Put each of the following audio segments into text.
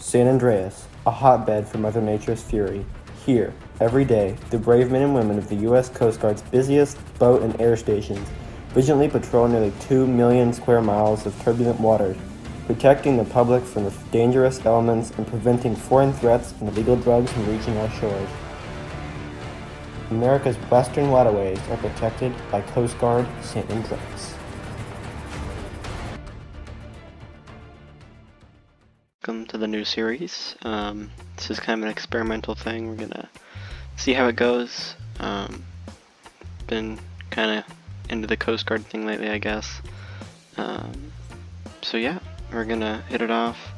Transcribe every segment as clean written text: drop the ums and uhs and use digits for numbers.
San-Andreas, a hotbed for Mother Nature's fury. Here, every day, the brave men and women of the U.S. Coast Guard's busiest boat and air stations vigilantly patrol nearly 2 million square miles of turbulent waters, protecting the public from the dangerous elements and preventing foreign threats and illegal drugs from reaching our shores. America's western waterways are protected by Coast Guard San-Andreas. Welcome to the new series. This is kind of an experimental thing. We're gonna see how it goes. Been kind of into the Coast Guard thing lately, I guess. So yeah, we're gonna hit it off,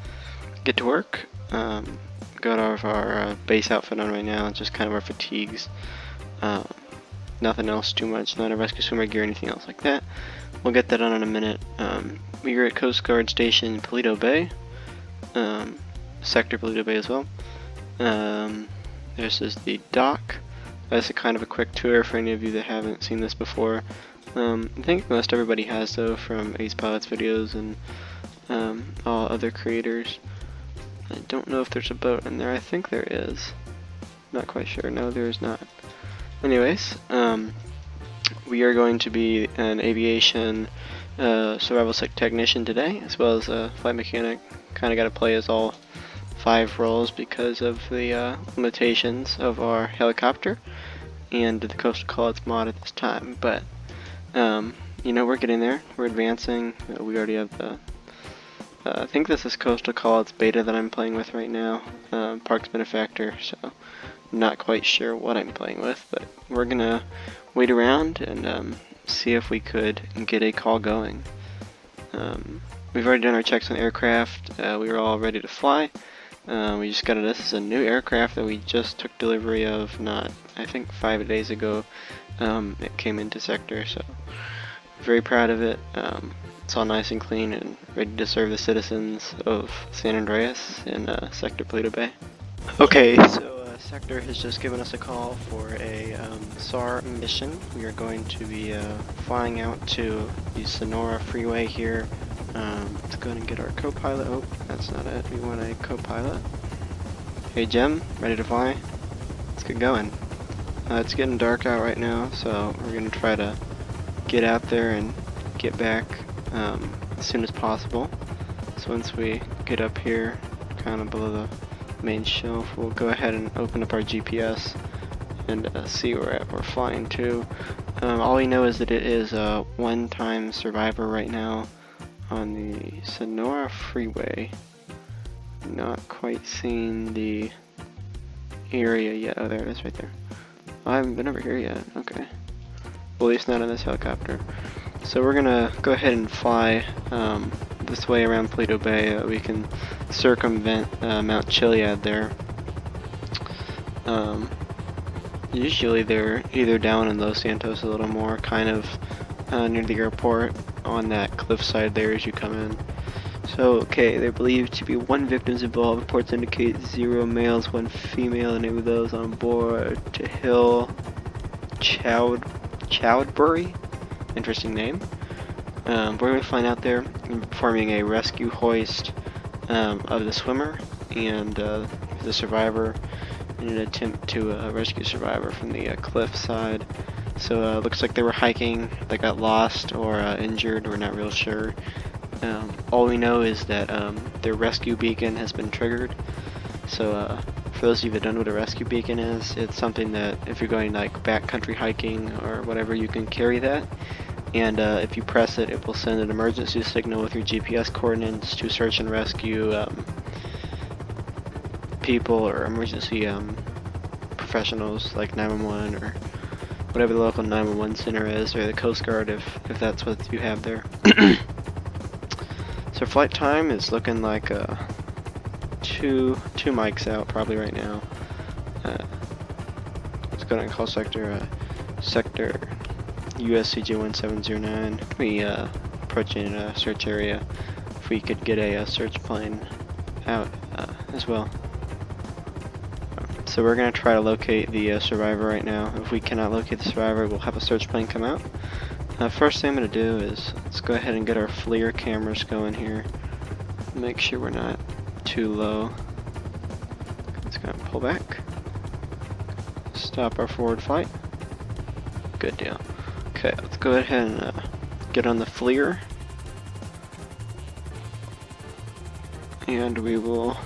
get to work. Got our base outfit on right now, just kind of our fatigues. Nothing else too much, not a rescue swimmer gear or anything else like that. We'll get that on in a minute. We are at Coast Guard Station Paleto Bay. Sector Paleto Bay as well. This is the dock. That's a kind of a quick tour for any of you that haven't seen this before. I think most everybody has though, from Ace Pilot's videos and all other creators. I don't know if there's a boat in there. I think there is. Not quite sure. No, there is not. Anyways, we are going to be an aviation survival technician today, as well as a flight mechanic. Kind of got to play as all 5 roles because of the limitations of our helicopter and the Costal Callouts mod at this time. But you know, we're getting there. We're advancing. We already have the. I think this is Costal Callouts beta that I'm playing with right now. Park's been a factor, so I'm not quite sure what I'm playing with. But we're gonna wait around and see if we could get a call going. We've already done our checks on the aircraft. We were all ready to fly. We just got this is a new aircraft that we just took delivery of, I think 5 days ago. It came into sector, so very proud of it. It's all nice and clean and ready to serve the citizens of San Andreas in Sector Paleto Bay. Okay, so Sector has just given us a call for a SAR mission. We are going to be flying out to the Sonora Freeway here. Let's go ahead and get our co-pilot. Oh, that's not it. We want a co-pilot. Hey Jim, ready to fly? Let's get going. It's getting dark out right now, so we're going to try to get out there and get back as soon as possible. So once we get up here, kind of below the main shelf, we'll go ahead and open up our GPS and see where we're flying to. All we know is that it is a one-time survivor right now on the Sonora Freeway. Not quite seen the area yet. Oh, there it is right there. Oh, I haven't been over here yet. Okay. Well, at least not in this helicopter. So we're gonna go ahead and fly this way around Paleto Bay. We can circumvent Mount Chiliad there. Usually they're either down in Los Santos a little more, kind of near the airport on that cliffside there as you come in. So, okay, they're believed to be 1 victims involved. Reports indicate 0 males, 1 female. The name of those on board: Tahil Chowdhury. Interesting name. We're going to find out there and performing a rescue hoist of the swimmer and the survivor in an attempt to rescue survivor from the cliff side. So looks like they were hiking, they got lost or injured, we're not real sure. All we know is that their rescue beacon has been triggered. So for those of you that don't know what a rescue beacon is, it's something that if you're going like backcountry hiking or whatever, you can carry that. And if you press it, it will send an emergency signal with your GPS coordinates to search and rescue people or emergency professionals like 911 or whatever the local 911 center is, or the Coast Guard if that's what you have there. So flight time is looking like two mics out probably right now. Let's go ahead and call sector USCJ 1709. We approaching a search area. If we could get a search plane out as well. So we're going to try to locate the survivor right now. If we cannot locate the survivor, we'll have a search plane come out. First thing I'm going to do is let's go ahead and get our FLIR cameras going here. Make sure we're not too low. pull back. Stop our forward flight. Good deal. Okay, let's go ahead and get on the FLIR. And we will...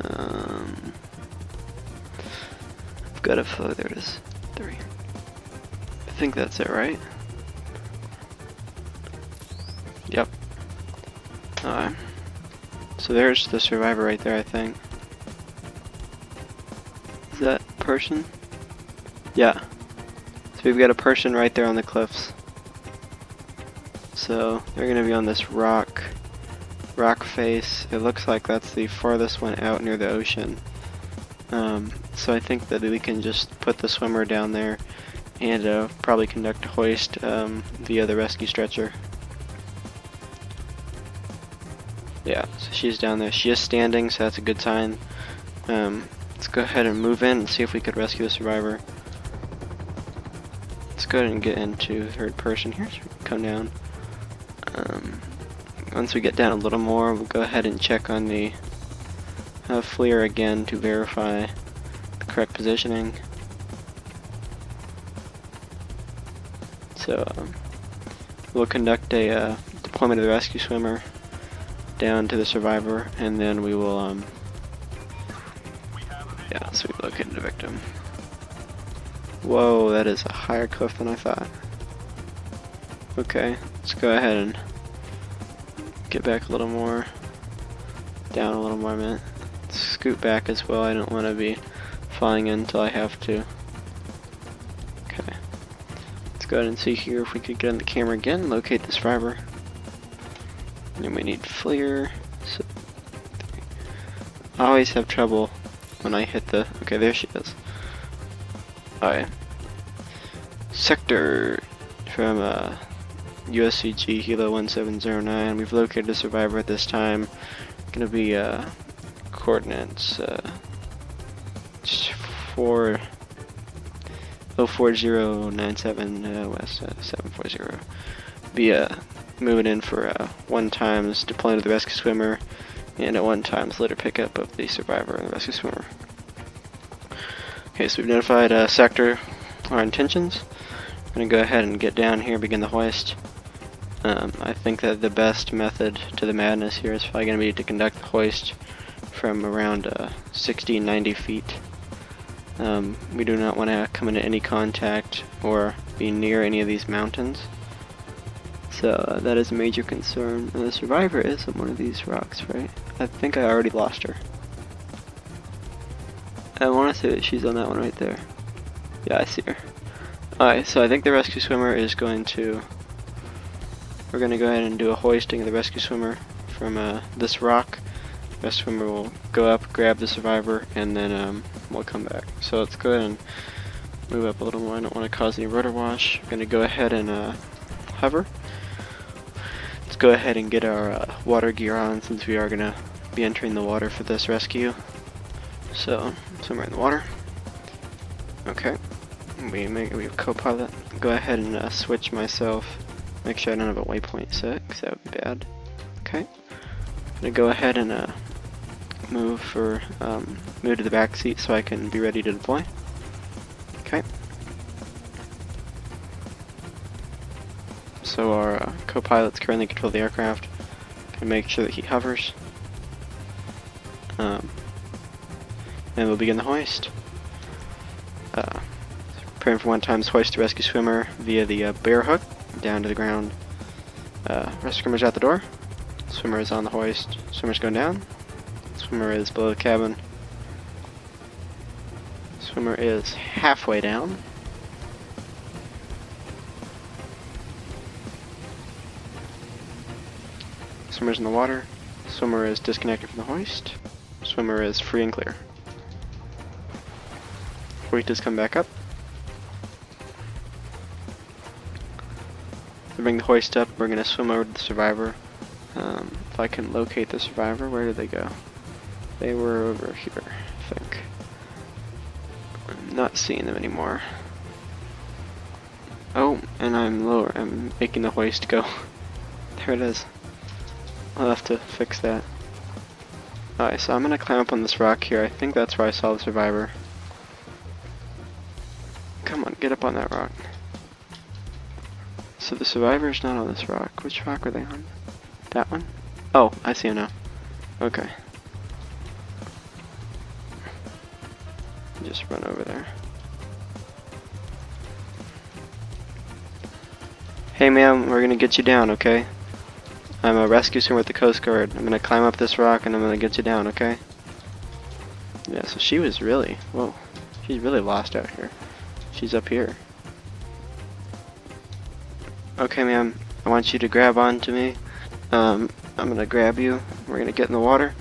I've got a flow, there it is. 3. I think that's it, right? Yep. So there's the survivor right there, I think. Is that person? Yeah. So we've got a person right there on the cliffs. So they're gonna be on this rock face. It looks like that's the farthest one out near the ocean. So I think that we can just put the swimmer down there and probably conduct a hoist via the rescue stretcher. Yeah, so she's down there. She is standing, so that's a good sign. Let's go ahead and move in and see if we could rescue the survivor. Let's go ahead and get into third person here, so we can come down. Once we get down a little more, we'll go ahead and check on the FLIR again to verify the correct positioning. So we'll conduct a deployment of the rescue swimmer down to the survivor, and then we will yeah, so we located the victim. Whoa, that is a higher cliff than I thought. Okay, let's go ahead and get back a little more, down a little more a minute. Scoot back as well, I don't want to be flying in until I have to. Okay, let's go ahead and see here if we could get on the camera again, locate the survivor. And we need FLIR. So, I always have trouble when I hit the... Okay, there she is. Alright. Sector from USCG Hilo 1709. We've located a survivor at this time. Gonna be coordinates 04097 west 740. Be moving in for 1 times deployment of the rescue swimmer and a 1 times later pickup of the survivor and the rescue swimmer. Okay, so we've notified sector our intentions. I'm going to go ahead and get down here, begin the hoist. I think that the best method to the madness here is probably going to be to conduct the hoist from around 60-90 feet. We do not want to come into any contact or be near any of these mountains. So that is a major concern. And the survivor is on one of these rocks, right? I think I already lost her. I want to say that she's on that one right there. Yeah, I see her. Alright, so I think the rescue swimmer is going to... We're going to go ahead and do a hoisting of the rescue swimmer from this rock. The rescue swimmer will go up, grab the survivor, and then we'll come back. So let's go ahead and move up a little more. I don't want to cause any rotor wash. I'm going to go ahead and hover. Let's go ahead and get our water gear on, since we are going to be entering the water for this rescue. So, somewhere in the water. Okay. We have co-pilot. Go ahead and switch myself. Make sure I don't have a waypoint set, because that would be bad. Okay. I'm going to go ahead and move to the back seat so I can be ready to deploy. Okay. So our co-pilots currently control the aircraft. Gonna make sure that he hovers. And we'll begin the hoist. Preparing for 1 times hoist the rescue swimmer via the bear hook down to the ground. Rescue swimmer's out the door. Swimmer is on the hoist. Swimmer's going down. Swimmer is below the cabin. Swimmer is halfway down. Swimmer's in the water. Swimmer is disconnected from the hoist. Swimmer is free and clear. Hoist has come back up. To bring the hoist up, we're going to swim over to the survivor. If I can locate the survivor, where did they go? They were over here, I think. I'm not seeing them anymore. Oh, and I'm lower. I'm making the hoist go. There it is. I'll have to fix that. Alright, so I'm gonna climb up on this rock here. I think that's where I saw the survivor. Come on, get up on that rock. So the survivor's not on this rock. Which rock are they on? That one? Oh, I see him now. Okay. Just run over there. Hey ma'am, we're gonna get you down, okay? I'm a rescue swimmer with the Coast Guard. I'm gonna climb up this rock and I'm gonna get you down, okay? Yeah, so she was really, whoa, she's really lost out here. She's up here. Okay ma'am, I want you to grab onto me. I'm gonna grab you. We're gonna get in the water.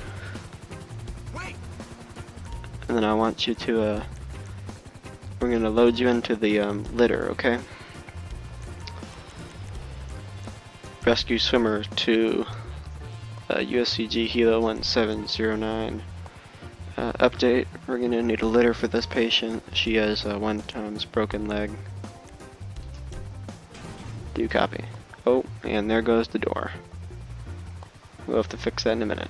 And then I want you to, we're gonna load you into the litter, okay? Rescue swimmer to USCG Hilo 1709. Update, we're gonna need a litter for this patient. She has a 1x broken leg. Do you copy? Oh, and there goes the door. We'll have to fix that in a minute.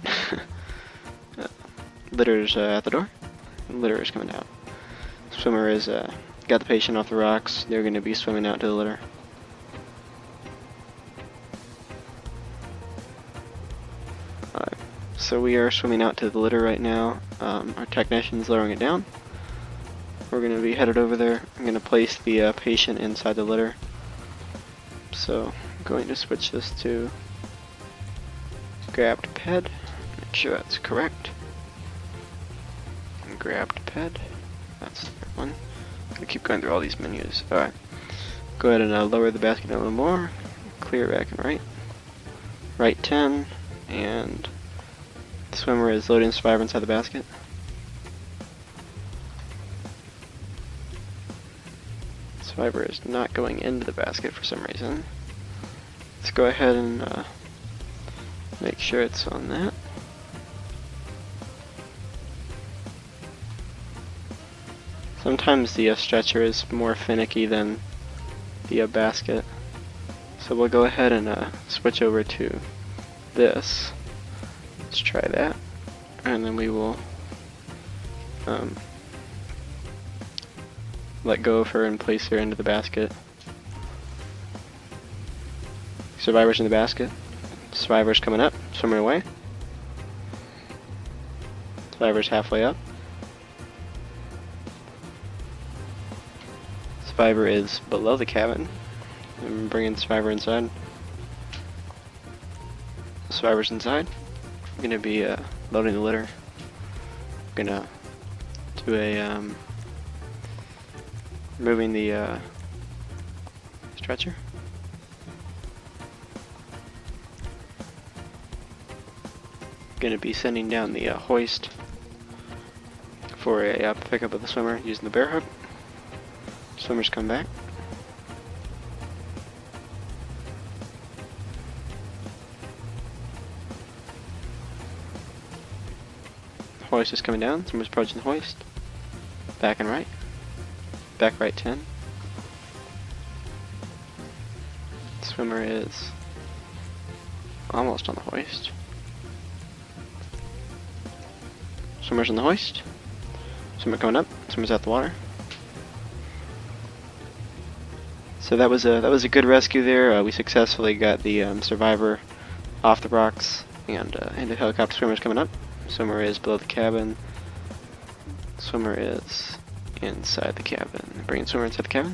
Litter's at the door. Litter is coming out. Swimmer is got the patient off the rocks. They're going to be swimming out to the litter. Alright, so we are swimming out to the litter right now. Our technician's lowering it down. We're going to be headed over there. I'm going to place the patient inside the litter. So I'm going to switch this to grabbed ped. Make sure that's correct. Grabbed ped. That's the right one. I'm gonna keep going through all these menus. Alright. Go ahead and lower the basket a little more. Clear back and right. Right 10. And the swimmer is loading the survivor inside the basket. Survivor is not going into the basket for some reason. Let's go ahead and make sure it's on that. Sometimes the stretcher is more finicky than the basket. So we'll go ahead and switch over to this. Let's try that. And then we will let go of her and place her into the basket. Survivor's in the basket. Survivor's coming up, swimming away. Survivor's halfway up. Survivor is below the cabin. I'm bringing Survivor inside. Survivor's inside. I'm gonna be loading the litter. I'm gonna do a moving the stretcher. Gonna be sending down the hoist for a pickup of the swimmer using the bear hook. Swimmer's come back. Hoist is coming down. Swimmer's approaching the hoist. Back and right. Back right 10. Swimmer is almost on the hoist. Swimmer's on the hoist. Swimmer coming up. Swimmer's out the water. So that was a good rescue there. We successfully got the survivor off the rocks, and the helicopter swimmer's coming up. Swimmer is below the cabin. Swimmer is inside the cabin. Bringing swimmer inside the cabin.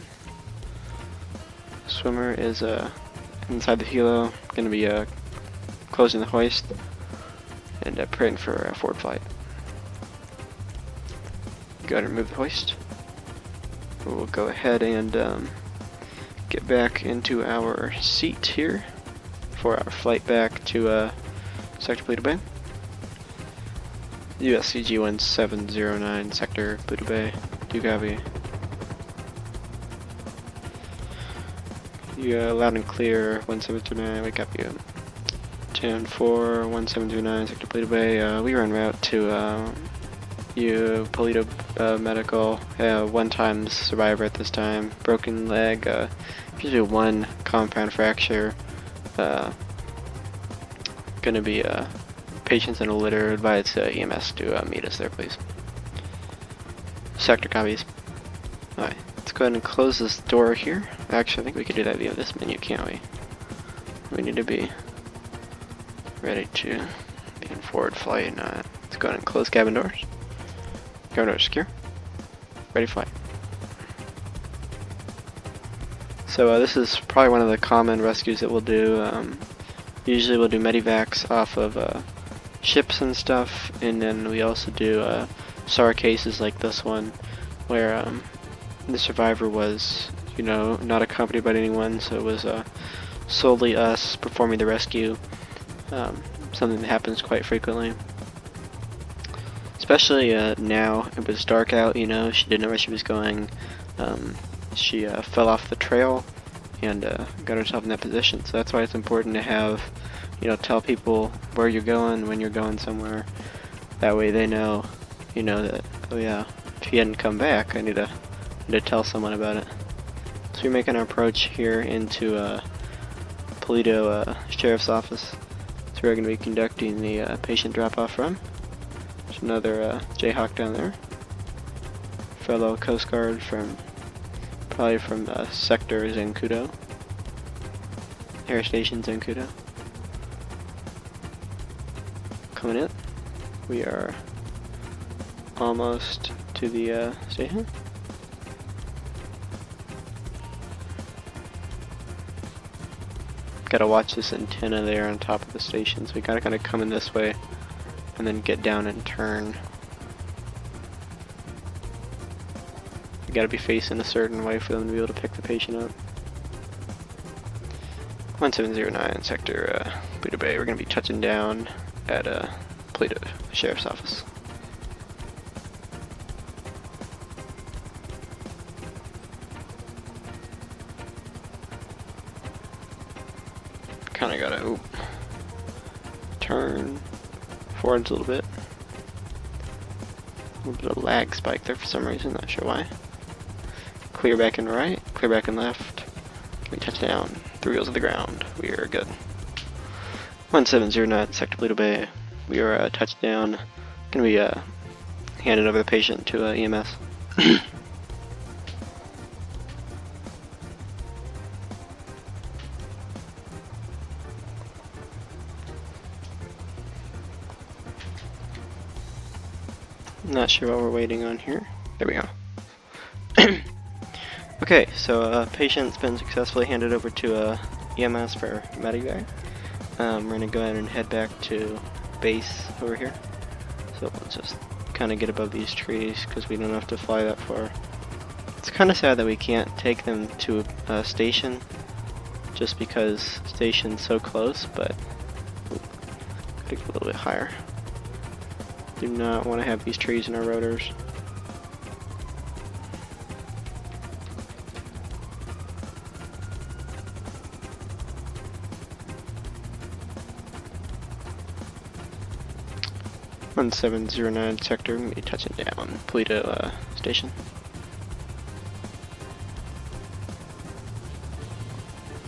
Swimmer is inside the helo. Going to be closing the hoist and preparing for forward flight. Go ahead and remove the hoist. We'll go ahead and get back into our seat here for our flight back to Sector Paleto Bay. USCG 1709, Sector Paleto Bay. Do you copy? You loud and clear, 1729, wake up you. 10-4, 1729, Sector Paleto Bay. We are en route to Paleto Medical. 1 survivor at this time. Broken leg, usually 1 compound fracture. Gonna be patients in a litter, advise EMS to meet us there, please. Sector copies. Alright, let's go ahead and close this door here. Actually, I think we could do that via this menu, can't we? We need to be ready to be in forward flight. Let's go ahead and close cabin doors. Cabin doors secure. Ready flight. So this is probably one of the common rescues that we'll do. Usually we'll do medivacs off of ships and stuff, and then we also do SAR cases like this one, where the survivor was, you know, not accompanied by anyone, so it was solely us performing the rescue. Something that happens quite frequently. Especially now, it was dark out, you know, she didn't know where she was going. She fell off the trail and got herself in that position. So that's why it's important to have, you know, tell people where you're going, when you're going somewhere. That way they know, you know, that, oh yeah, if he hadn't come back, I need to tell someone about it. So we're making our approach here into Paleto Sheriff's Office. So we're going to be conducting the patient drop-off from. There's another Jayhawk down there. Fellow Coast Guard from, probably from Sector Zancudo. Air Station Zancudo. Coming in. We are almost to the station. Gotta watch this antenna there on top of the station, so we gotta kind of come in this way and then get down and turn. We gotta be facing a certain way for them to be able to pick the patient up. 1709 Sector Paleto Bay. We're gonna be touching down at Paleto Sheriff's Office. Kinda gotta turn forwards a little bit. A little bit of lag spike there for some reason, not sure why. Clear back and right, clear back and left. Can we touch down? 3 wheels of the ground. We are good. 1709 Sector Paleto Bay. We are touched down. Gonna be handing over the patient to EMS. Not sure what we're waiting on here. There we go. Okay, so patient's been successfully handed over to EMS for medevac. We're gonna go ahead and head back to base over here. So let's just kind of get above these trees because we don't have to fly that far. It's kind of sad that we can't take them to a station just because station's so close, but gotta go a little bit higher. Do not want to have these trees in our rotors. On 1709 Sector, we're going to be touching down Paleto Station.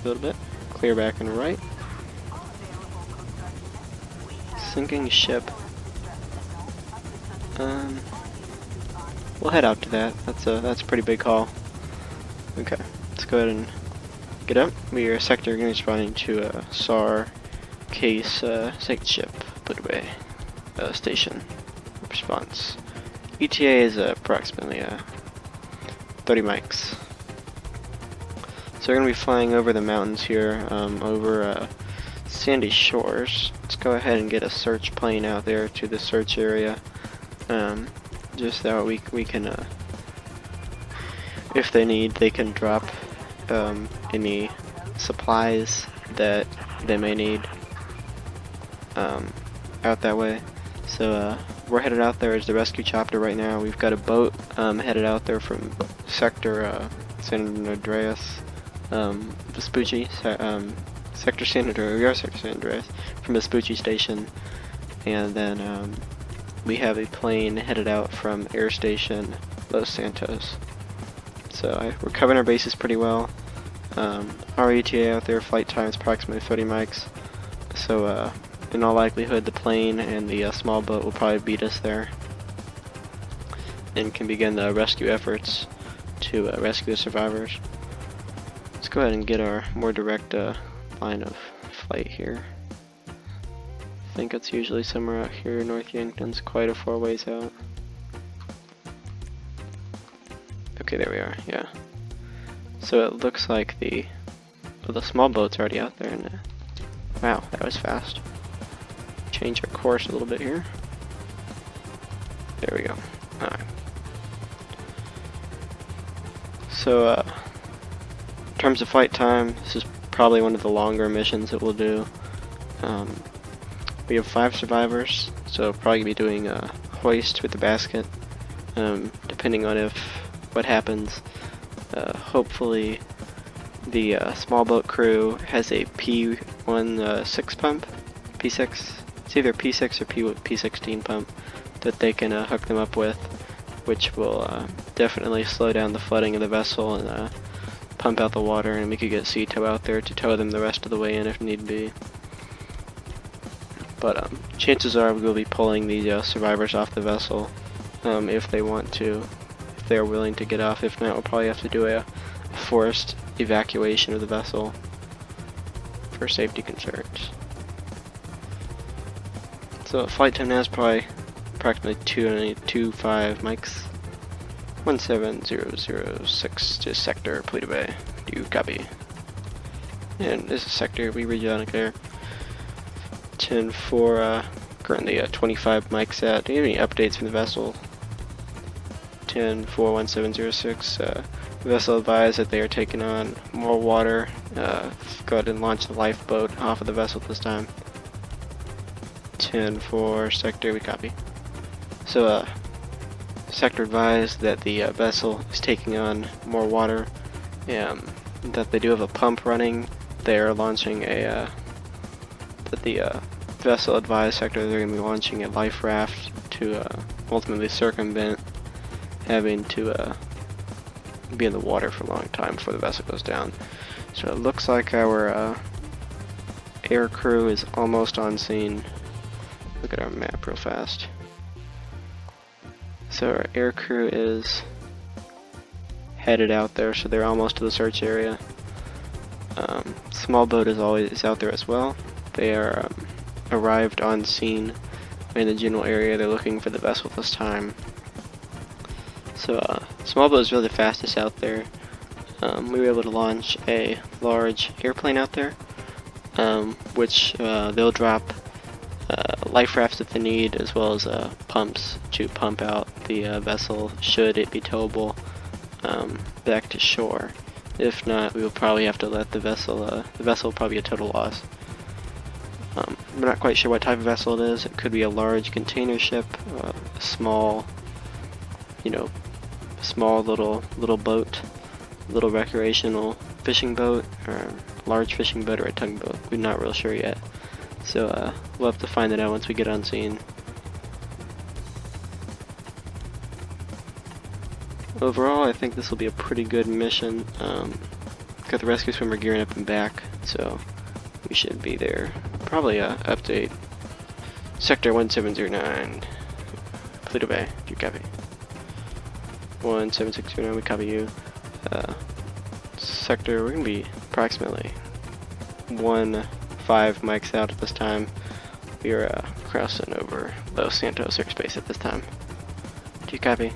A little bit. Clear back and right. Sinking ship. We'll head out to that. That's a pretty big haul. Okay, let's go ahead and get up. We are Sector going to be responding to a SAR case sighted ship Paleto Bay station. Response. ETA is approximately 30 mics. So we're going to be flying over the mountains here, over sandy shores. Let's go ahead and get a search plane out there to the search area. Just that we can, if they need, they can drop any supplies that they may need out that way. So we're headed out there as the rescue chopper right now. We've got a boat headed out there from Sector San-Andreas, Vespucci, Sector San-Andreas. We are Sector San-Andreas from Vespucci Station, and then we have a plane headed out from Air Station Los Santos. So we're covering our bases pretty well. Our ETA out there, flight time is approximately 30 mics. So in all likelihood, the plane and the small boat will probably beat us there, and can begin the rescue efforts to rescue the survivors. Let's go ahead and get our more direct line of flight here. I think it's usually somewhere out here. North Yankton's quite a far ways out. Okay, there we are, yeah. So it looks like the small boat's already out there, and wow, that was fast. Change our course a little bit here. There we go. Alright. So, in terms of flight time, this is probably one of the longer missions that we'll do. We have 5 survivors, so probably gonna be doing a hoist with the basket, depending on what happens. Hopefully, the small boat crew has a P16 pump. P6. It's either P6 or P16 pump that they can hook them up with, which will definitely slow down the flooding of the vessel and pump out the water, and we could get sea tow out there to tow them the rest of the way in if need be. But chances are we will be pulling these survivors off the vessel if they want to, if they're willing to get off. If not, we'll probably have to do a forced evacuation of the vessel for safety concerns. So flight time now is probably approximately 2.25 mics. 17006 to sector Paleto Bay. Do you copy? And this is sector, we read you on there. 10-4, currently 25 mics out. Do you have any updates from the vessel? 10-4-1706, the vessel advised that they are taking on more water. Go ahead and launch the lifeboat off of the vessel this time. 10-4, sector, we copy. So, sector advised that the vessel is taking on more water, that they do have a pump running. They are launching that the vessel advised sector they're going to be launching a life raft to ultimately circumvent having to be in the water for a long time before the vessel goes down. So it looks like our air crew is almost on scene. Look at our map real fast. So our air crew is headed out there, so they're almost to the search area. Small boat is out there as well. They are arrived on scene in the general area. They're looking for the vessel this time. So small boat is really the fastest out there. We were able to launch a large airplane out there, which they'll drop life rafts if they need, as well as pumps to pump out the vessel should it be towable back to shore. If not, we will probably have to let the vessel will probably be a total loss. We're not quite sure what type of vessel it is. It could be a large container ship, a small, small little boat, little recreational fishing boat, or a large fishing boat, or a tugboat. We're not real sure yet. So we'll have to find it out once we get on scene. Overall, I think this will be a pretty good mission. Got the rescue swimmer gearing up and back, so we should be there. Probably update. Sector 1709. Paleto Bay, do you copy? 17609, we copy you. Sector, we're going to be approximately 1-5 mics out at this time. We are crossing over Los Santos airspace at this time. Do you copy?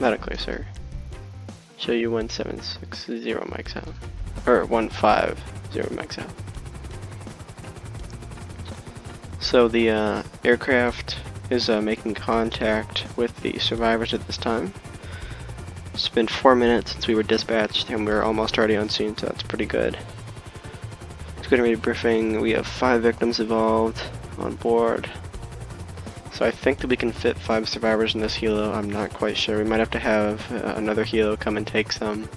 Not a clear, sir. Show you 1760 mics out. Or 150 mics out. So the aircraft is making contact with the survivors at this time. It's been 4 minutes since we were dispatched, and we're almost already on scene, so that's pretty good. It's going to be a briefing. We have 5 victims involved on board. So I think that we can fit 5 survivors in this helo. I'm not quite sure. We might have to have another helo come and take some.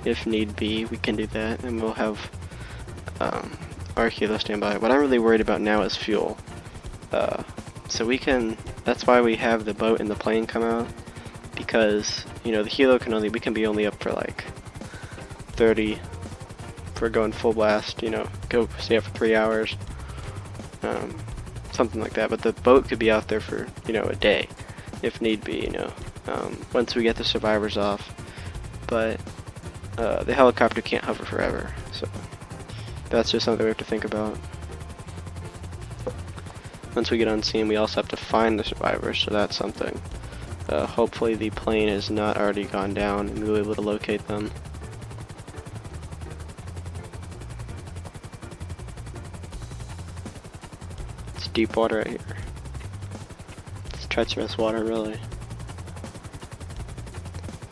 If need be, we can do that, and we'll have our helo stand by. What I'm really worried about now is fuel. So we can, that's why we have the boat and the plane come out, because, the helo we can be only up for like 30, if we're going full blast, go stay up for 3 hours. something like that. But the boat could be out there for, you know, a day, if need be, you know, once we get the survivors off. But the helicopter can't hover forever, so that's just something we have to think about. Once we get on scene, we also have to find the survivors, so that's something. Hopefully the plane has not already gone down and we'll be able to locate them. It's deep water right here. It's treacherous water, really.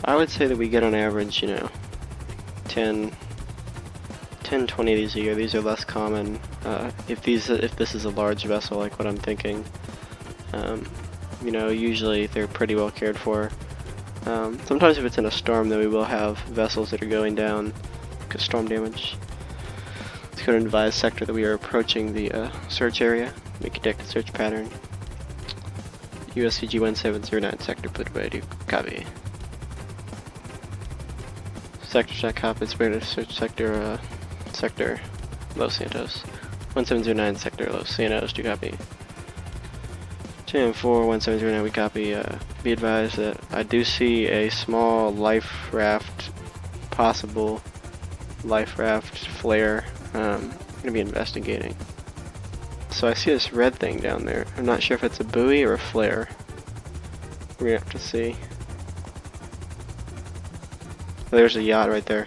I would say that we get on average, you know, 10, 20 of these a year. These are less common if this is a large vessel like what I'm thinking. You know, usually they're pretty well cared for. Sometimes if it's in a storm, then we will have vessels that are going down because storm damage. Let's go to advise sector that we are approaching the search area. We conduct a search pattern. USCG 1709 sector, put ready to copy. Sector check copy, it's ready to search sector, sector Los Santos. 1709 sector Los Santos, do copy. 2-4 1709, we copy. Be advised that I do see a small life raft, possible life raft flare. I'm gonna be investigating. So I see this red thing down there. I'm not sure if it's a buoy or a flare. We're gonna have to see. There's a yacht right there.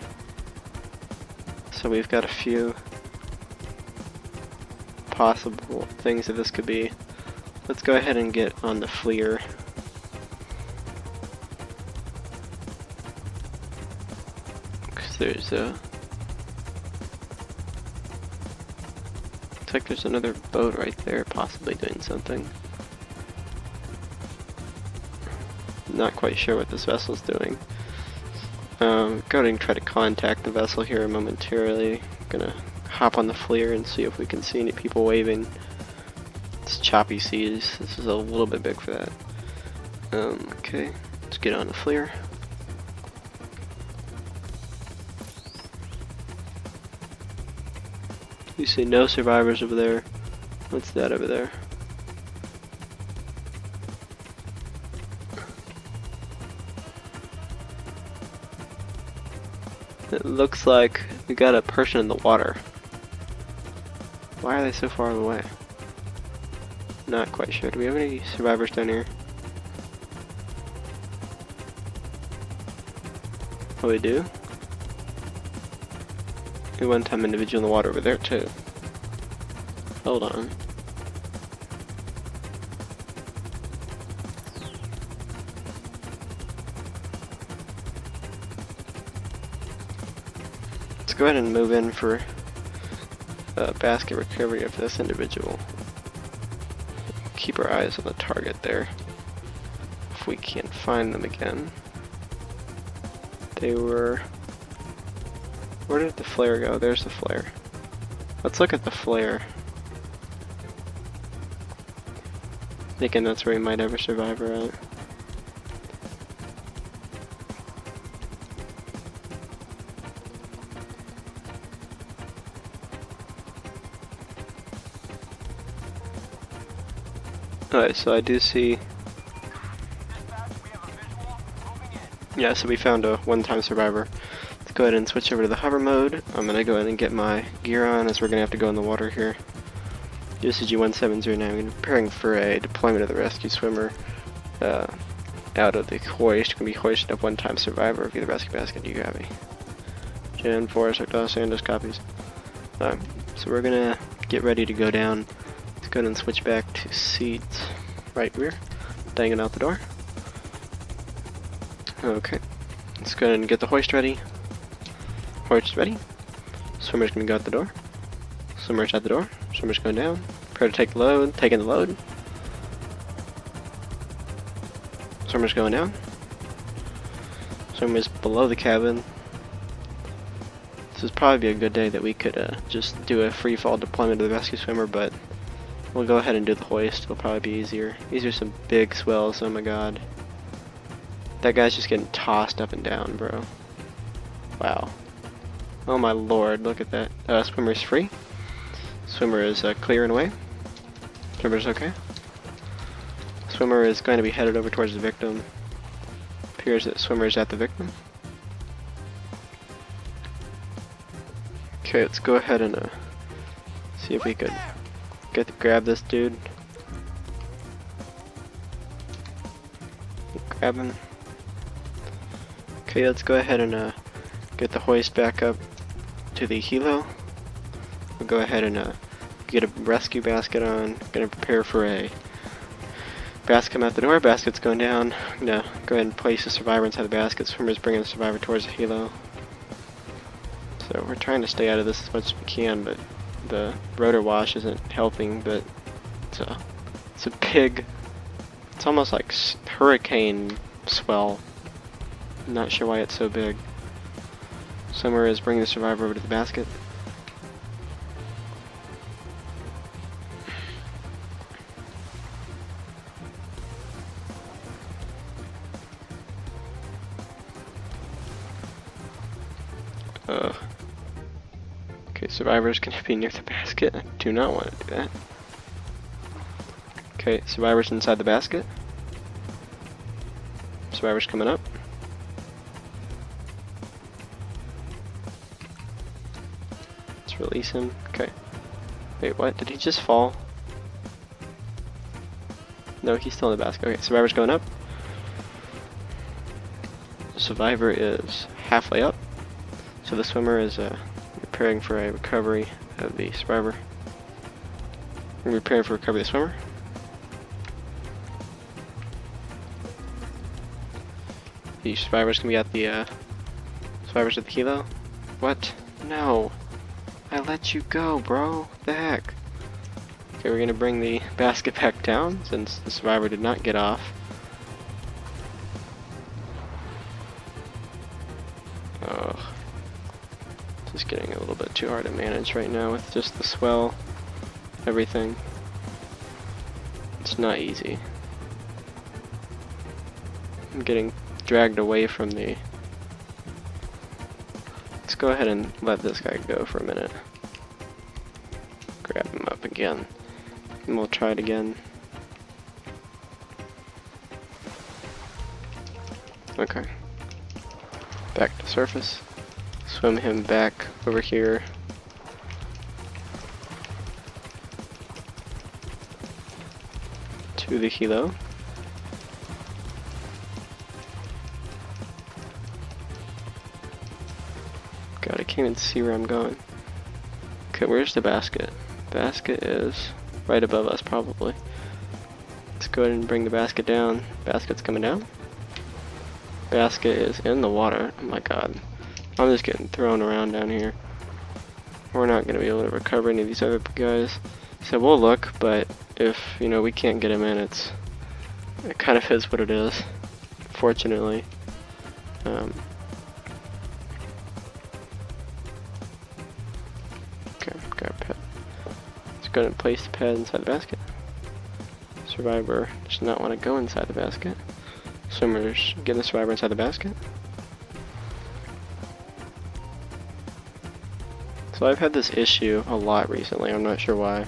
So we've got a few possible things that this could be. Let's go ahead and get on the FLIR. Cause there's a... looks like there's another boat right there possibly doing something. Not quite sure what this vessel's doing. Go ahead and try to contact the vessel here momentarily. Gonna hop on the FLIR and see if we can see any people waving. It's choppy seas. This is a little bit big for that. Okay, let's get on the FLIR. You see no survivors over there. What's that over there? It looks like we got a person in the water. Why are they so far away? Not quite sure. Do we have any survivors down here? Oh, we do? We one-time individual in the water over there too. Hold on. Let's go ahead and move in for basket recovery of this individual. Keep our eyes on the target there. If we can't find them again. They were... where did the flare go? There's the flare. Let's look at the flare. Thinking that's where we might have a survivor at. Alright, so I do see... yeah, so we found a one-time survivor. Let's go ahead and switch over to the hover mode. I'm gonna go ahead and get my gear on as we're gonna have to go in the water here. USCG 1709, we're preparing for a deployment of the rescue swimmer out of the hoist. Gonna be hoisting up one-time survivor via the rescue basket. You got me. Gen 4, Costal Callouts, copies. So we're gonna get ready to go down. Let's go ahead and switch back to seats right rear. Dangling out the door. Okay. Let's go ahead and get the hoist ready. Hoist ready. Swimmer's gonna go out the door. Swimmer's at the door. Swimmer's going down. Prepare to take the load. Taking the load. Swimmer's going down. Swimmer's below the cabin. This would probably be a good day that we could just do a free fall deployment of the rescue swimmer, but we'll go ahead and do the hoist. It'll probably be easier. These are some big swells. Oh my god. That guy's just getting tossed up and down, bro. Wow. Oh my lord, look at that. Swimmer's free. Swimmer is clearing away. Swimmer's okay. Swimmer is going to be headed over towards the victim. Appears that Swimmer is at the victim. Okay, let's go ahead and see if we could grab this dude. Grab him. Okay, let's go ahead and get the hoist back up to the helo. We'll go ahead and get a rescue basket on. Gonna prepare for a basket come out the door. Basket's going down. I'm gonna go ahead and place the survivor inside the basket. Swimmer's bringing the survivor towards the helo. So we're trying to stay out of this as much as we can, but the rotor wash isn't helping. But it's a big. It's almost like hurricane swell. I'm not sure why it's so big. Swimmer is bringing the survivor over to the basket. Okay, survivor's gonna be near the basket. I do not want to do that. Okay, survivor's inside the basket. Survivor's coming up. Let's release him. Okay. Wait, what? Did he just fall? No, he's still in the basket. Okay, survivor's going up. The survivor is halfway up. So the swimmer is preparing for a recovery of the survivor. We're preparing for recovery of the swimmer. The survivor's gonna be at the survivor's at the helo. What? No. I let you go, bro. What the heck? Okay, we're gonna bring the basket back down since the survivor did not get off. Oh. Just getting a little bit too hard to manage right now with just the swell, everything. It's not easy. I'm getting dragged away from the... Let's go ahead and let this guy go for a minute. Grab him up again. And we'll try it again. Okay. Back to surface. Swim him back over here. To the helo. God, I can't even see where I'm going. Okay, where's the basket? Basket is right above us, probably. Let's go ahead and bring the basket down. Basket's coming down. Basket is in the water. Oh my god. I'm just getting thrown around down here. We're not going to be able to recover any of these other guys. So we'll look, but if, you know, we can't get him in, it kind of is what it is. Fortunately. Okay, grab pet. Let's go ahead and place the pet inside the basket. Survivor does not want to go inside the basket. Swimmer's getting the survivor inside the basket. So I've had this issue a lot recently, I'm not sure why,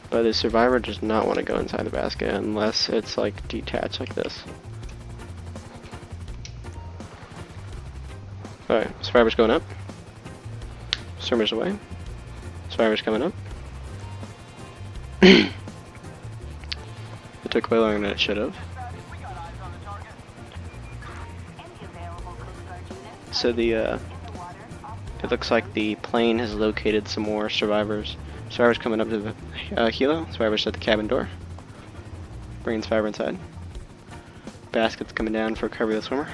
but the survivor does not want to go inside the basket unless it's like detached like this. Alright, survivor's going up. Swimmer's away. Survivor's coming up. It took way longer than it should have. So it looks like the plane has located some more survivors. Survivor's coming up to the helo. Survivor's at the cabin door. Bringing survivor inside. Basket's coming down for recovery of the swimmer.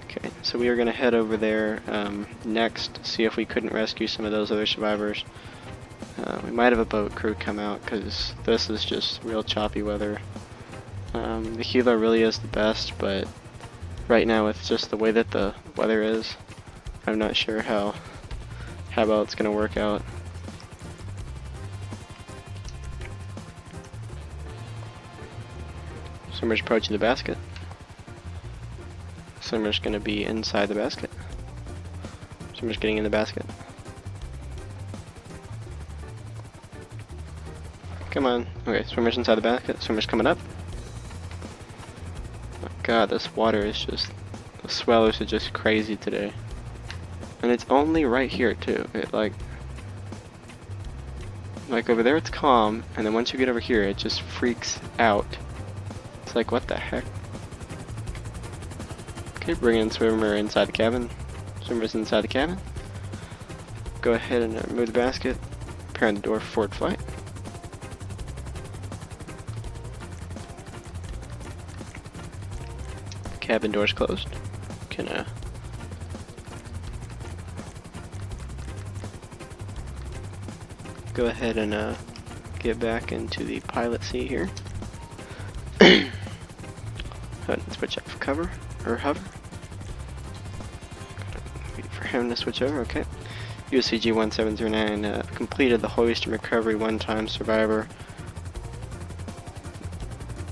Okay, so we are going to head over there next, see if we couldn't rescue some of those other survivors. We might have a boat crew come out because this is just real choppy weather. The helo really is the best, but right now with just the way that the weather is, I'm not sure how well it's going to work out. Swimmer's approaching the basket. Swimmer's going to be inside the basket. Swimmer's getting in the basket. Come on. Okay, swimmer's inside the basket. Swimmer's coming up. Oh god, this water is just... The swellers are just crazy today. And it's only right here, too. It, like over there it's calm, and then once you get over here, it just freaks out. It's like, what the heck? Okay, bring in swimmer inside the cabin. Swimmer's inside the cabin. Go ahead and remove the basket. Preparing the door for forward flight. Cabin door's closed. Can go ahead and get back into the pilot seat here. Go ahead and switch up for cover or hover. Wait for him to switch over. Okay. USCG 1709 completed the hoist and recovery one-time survivor.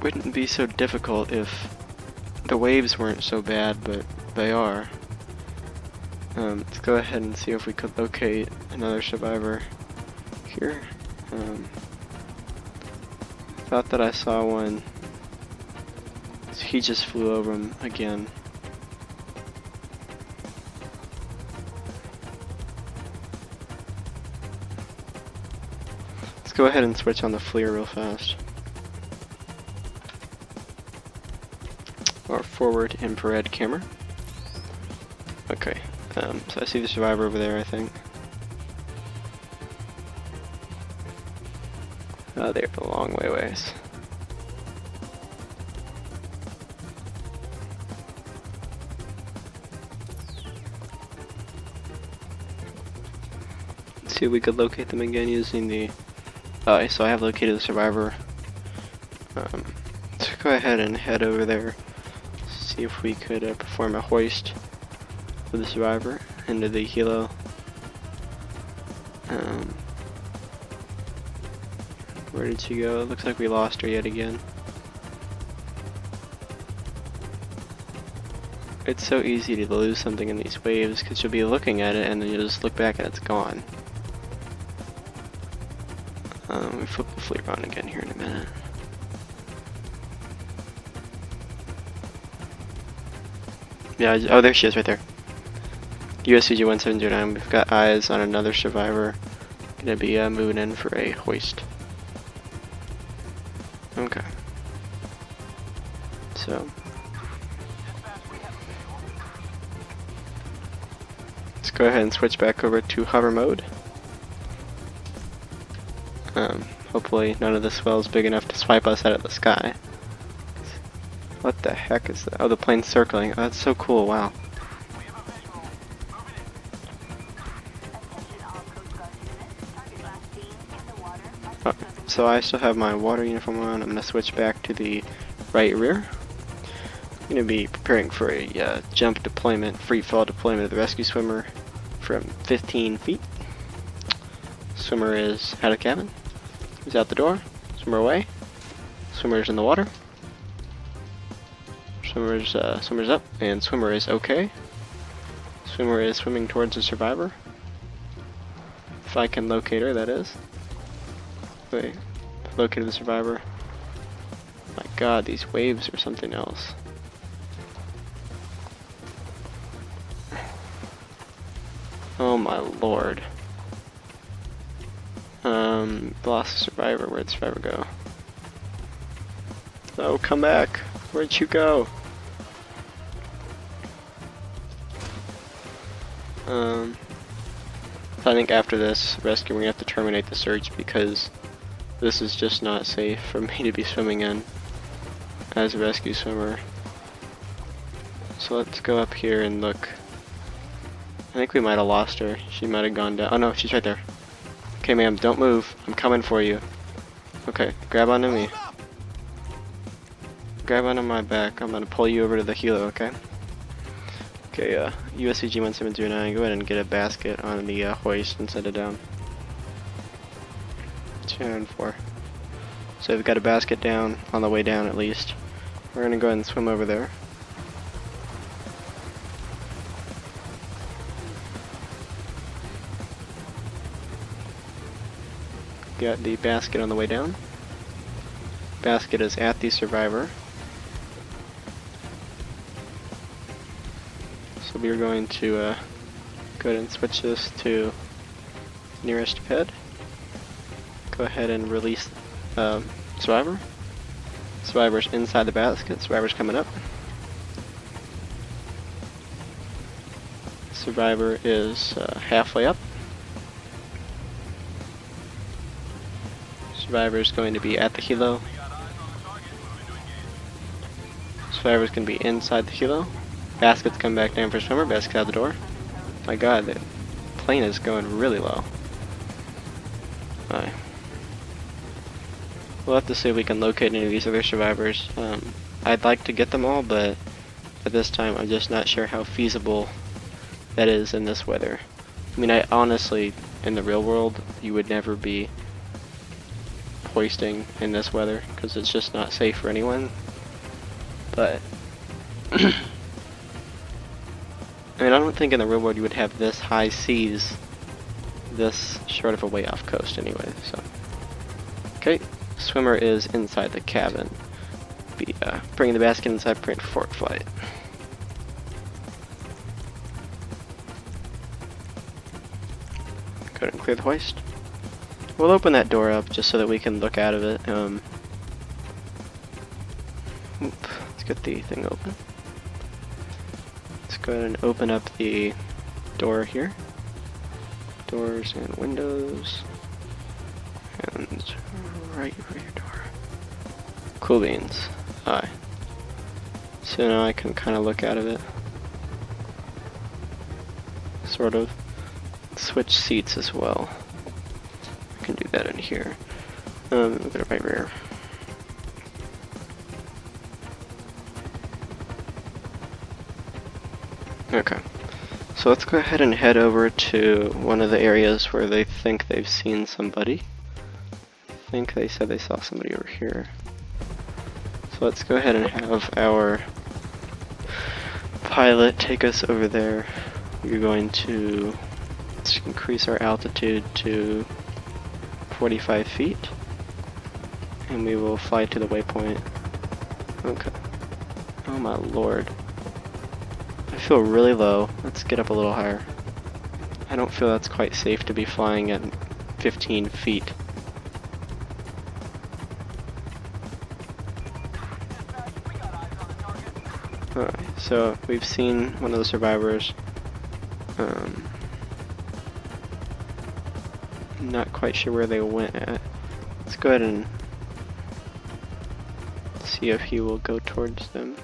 Wouldn't be so difficult if the waves weren't so bad, but they are. Let's go ahead and see if we could locate another survivor here. Thought that I saw one. So he just flew over him again. Let's go ahead and switch on the FLIR real fast. Our forward infrared camera. Okay, so I see the survivor over there, I think. Oh, they're a long ways. Let's see if we could locate them again using the... so I have located the survivor. Let's go ahead and head over there. See if we could perform a hoist for the survivor into the helo. Where did she go? It looks like we lost her yet again. It's so easy to lose something in these waves because you'll be looking at it and then you just look back and it's gone. We flip the FLIR on again here in a minute. Yeah, oh, there she is right there. USCG 1709, we've got eyes on another survivor. Gonna be moving in for a hoist. Okay. So. Let's go ahead and switch back over to hover mode. Hopefully none of the swell's big enough to swipe us out of the sky. What the heck is that? Oh, the plane's circling. Oh, that's so cool, wow. Oh, so I still have my water uniform on. I'm going to switch back to the right rear. I'm going to be preparing for a jump deployment, free fall deployment of the rescue swimmer from 15 feet. Swimmer is out of the cabin. He's out the door. Swimmer away. Swimmer's in the water. Swimmer's up, and swimmer is okay. Swimmer is swimming towards the survivor. If I can locate her, that is. Wait, located the survivor. My god, these waves are something else. Oh my lord. Lost the survivor. Where'd the survivor go? Oh, come back. Where'd you go? I think after this rescue, we're gonna have to terminate the search because this is just not safe for me to be swimming in as a rescue swimmer. So let's go up here and look. I think we might have lost her. She might have gone down. Oh no, she's right there. Okay, ma'am, don't move. I'm coming for you. Okay, grab onto me. Grab onto my back. I'm gonna pull you over to the helo, okay? Okay, USCG 1709, go ahead and get a basket on the hoist and set it down. 2 and 4. So we've got a basket down, on the way down at least. We're gonna go ahead and swim over there. Got the basket on the way down. Basket is at the survivor. So we are going to go ahead and switch this to nearest ped. Go ahead and release survivor. Survivor's inside the basket. Survivor's coming up. Survivor is halfway up. Survivor is going to be at the helo. Survivor's going to be inside the helo. Basket's coming back down for swimmer. Basket out the door. My god, the plane is going really low. Alright. We'll have to see if we can locate any of these other survivors. I'd like to get them all, but at this time I'm just not sure how feasible that is in this weather. I mean, I honestly, in the real world, you would never be hoisting in this weather because it's just not safe for anyone. But I mean, I don't think in the real world you would have this high seas this short of a way off coast anyway. So, okay, swimmer is inside the cabin. Be bringing the basket inside, preparing for forward flight. Go ahead and clear the hoist. We'll open that door up just so that we can look out of it. Let's get the thing open. Let's go ahead and open up the door here. Doors and windows. And right over your door. Cool beans. Alright. So now I can kind of look out of it. Sort of. Switch seats as well. I can do that in here. Look at right rear. Okay. So let's go ahead and head over to one of the areas where they think they've seen somebody. I think they said they saw somebody over here. So let's go ahead and have our pilot take us over there. We're going to let's increase our altitude to 45 feet. And we will fly to the waypoint. Okay. Oh my lord. I feel really low. Let's get up a little higher. I don't feel that's quite safe to be flying at 15 feet. Alright, so we've seen one of the survivors. Not quite sure where they went at. Let's go ahead and see if he will go towards them.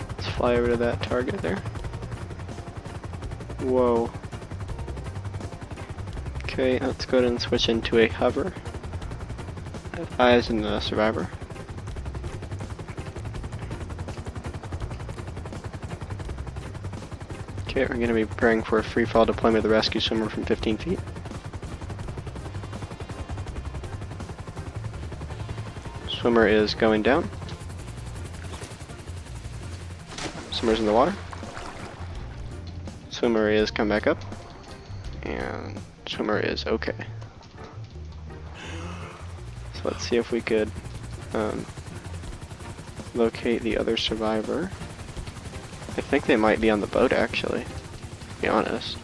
Let's fly over to that target there. Whoa. Okay, let's go ahead and switch into a hover. Eyes in the survivor. Okay, we're going to be preparing for a free fall deployment of the rescue swimmer from 15 feet. Swimmer is going down. Swimmer's in the water. Swimmer is come back up. And swimmer is okay. So let's see if we could locate the other survivor. I think they might be on the boat actually, to be honest.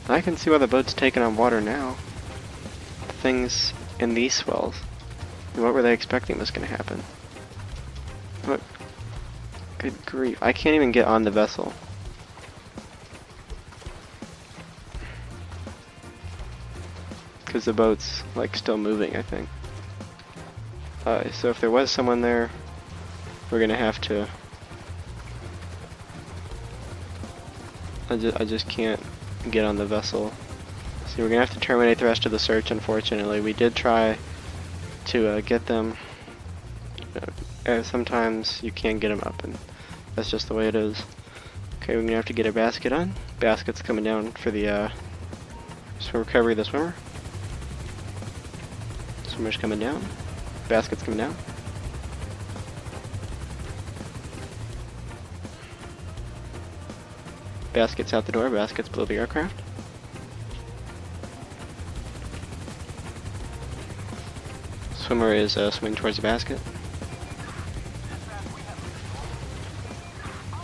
I can see why the boat's taking on water now. Things in these swells. And what were they expecting was going to happen? What? Good grief. I can't even get on the vessel. Because the boat's like still moving, I think. So if there was someone there, we're going to have to... I just can't get on the vessel. So we're gonna have to terminate the rest of the search, unfortunately. We did try to get them. Sometimes you can't get them up, and that's just the way it is. Okay, we're gonna have to get a basket on. Basket's coming down for the recovery of the swimmer. Swimmer's coming down. Basket's coming down. Basket's out the door, basket's below the aircraft. Swimmer is swimming towards the basket.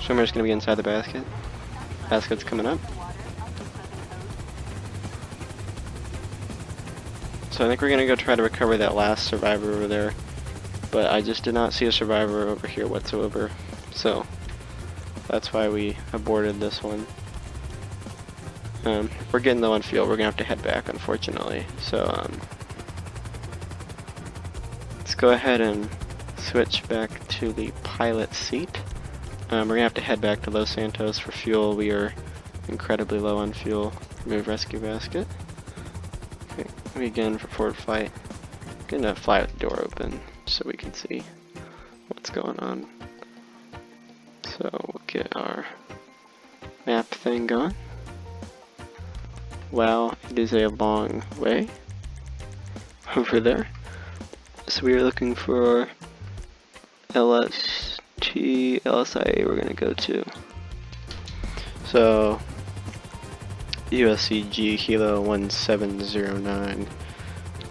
Swimmer's gonna be inside the basket. Basket's coming up. So I think we're gonna go try to recover that last survivor over there. But I just did not see a survivor over here whatsoever. So that's why we aborted this one. We're getting low on fuel. We're gonna have to head back, unfortunately. So let's go ahead and switch back to the pilot seat. We're gonna have to head back to Los Santos for fuel. We are incredibly low on fuel. Remove rescue basket. Okay, begin for forward flight. I'm gonna fly with the door open so we can see what's going on. So we'll get our map thing going. Wow, it is a long way over there. So we are looking for LSIA we're gonna go to. So USCG Kilo 1709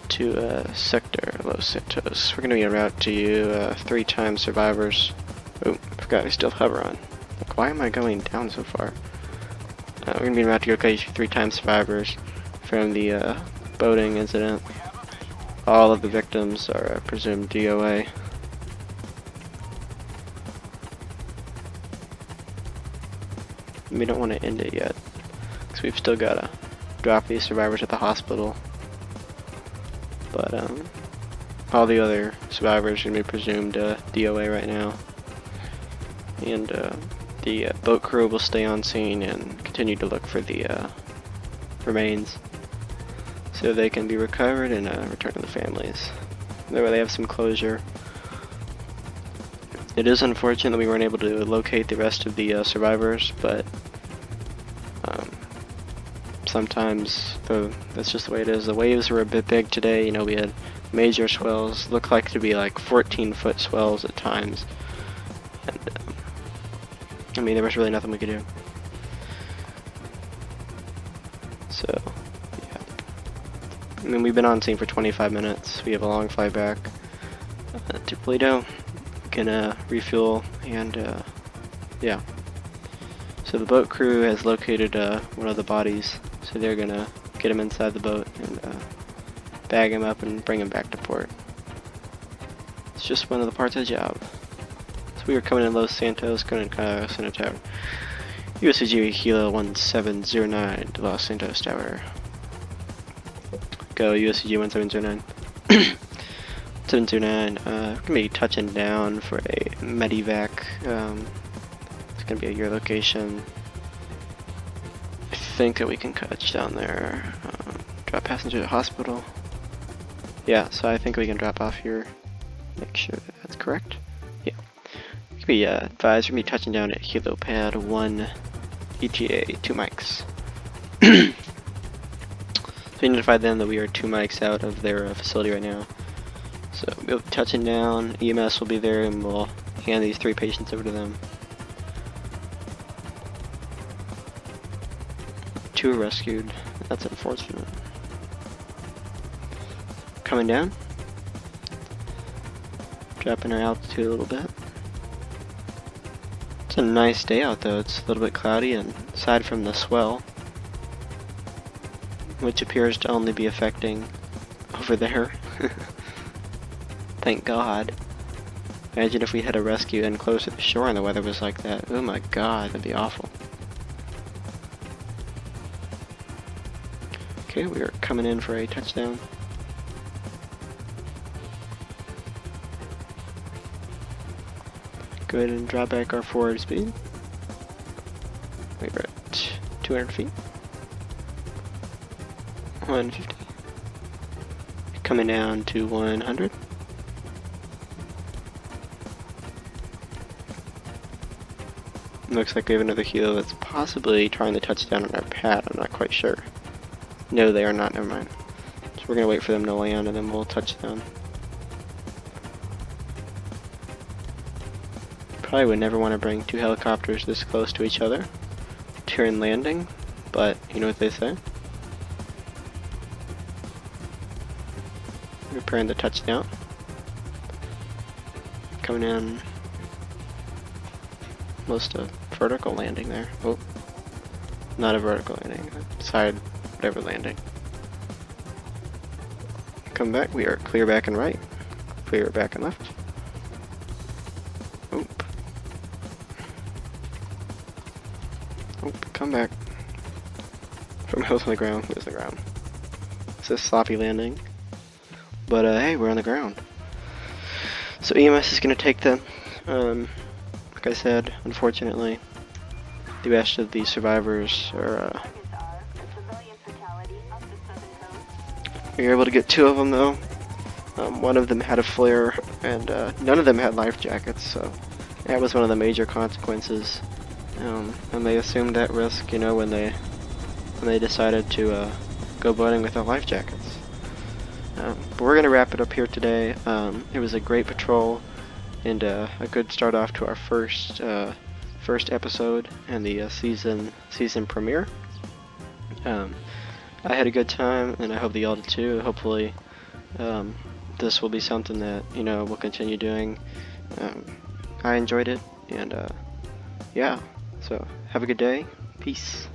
to sector Los Santos. We're gonna be en route to you 3 times survivors. Oh, forgot I still have hover on. Like, why am I going down so far? We're gonna be en route to your 3 times survivors from the boating incident. All of the victims are presumed DOA. We don't want to end it yet, because we've still got to drop these survivors at the hospital. But all the other survivors are going to be presumed DOA right now. And the boat crew will stay on scene and continue to look for the remains, so they can be recovered and returned to the families. That way they have some closure. It is unfortunate that we weren't able to locate the rest of the survivors, but sometimes that's just the way it is. The waves were a bit big today. You know, we had major swells, looked like to be like 14-foot swells at times, and I mean, there was really nothing we could do. So yeah, I mean, we've been on scene for 25 minutes. We have a long flight back to Paleto. Gonna refuel and yeah. So the boat crew has located one of the bodies, so they're gonna get him inside the boat and bag him up and bring him back to port. It's just one of the parts of the job. So we were coming in Los Santos, going to Center Tower. USCG Kilo 1709 to Los Santos Tower. Go USCG 1709. 729, we're gonna be touching down for a medevac. It's gonna be at your location. I think that we can touch down there. Drop passenger to hospital. Yeah, so I think we can drop off here. Make sure that that's correct. Yeah. We can be advised we're gonna be touching down at Helo Pad 1 ETA 2 mics. So we notified them that we are 2 mics out of their facility right now. So we'll be touching down, EMS will be there, and we'll hand these 3 patients over to them. 2 are rescued. That's unfortunate. Coming down. Dropping our altitude a little bit. It's a nice day out though. It's a little bit cloudy, and aside from the swell, which appears to only be affecting over there. Thank God. Imagine if we had a rescue in close to the shore and the weather was like that. Oh my God, that'd be awful. Okay, we are coming in for a touchdown. Go ahead and drop back our forward speed. We're at 200 feet. 150. Coming down to 100. Looks like we have another helo that's possibly trying to touch down on our pad. I'm not quite sure. No, they are not. Never mind. So we're gonna wait for them to land and then we'll touch down. Probably would never want to bring 2 helicopters this close to each other during landing, but you know what they say. Preparing the touchdown. coming in. Almost a vertical landing there. Oh, not a vertical landing. Side, whatever landing. Come back. We are clear back and right. Clear back and left. Oop. Oop. Come back. From hills on the ground. There's the ground. It's a sloppy landing. But hey, we're on the ground. So EMS is going to take them. Like I said, unfortunately, the rest of the survivors are. We were able to get 2 of them though. One of them had a flare, and none of them had life jackets. So that was one of the major consequences. And they assumed that risk, you know, when they decided to go boating without life jackets. But we're gonna wrap it up here today. It was a great patrol and a good start off to our first episode and the season premiere. I had a good time, and I hope that y'all did too. Hopefully, this will be something that, you know, we'll continue doing. I enjoyed it, and yeah. So have a good day. Peace.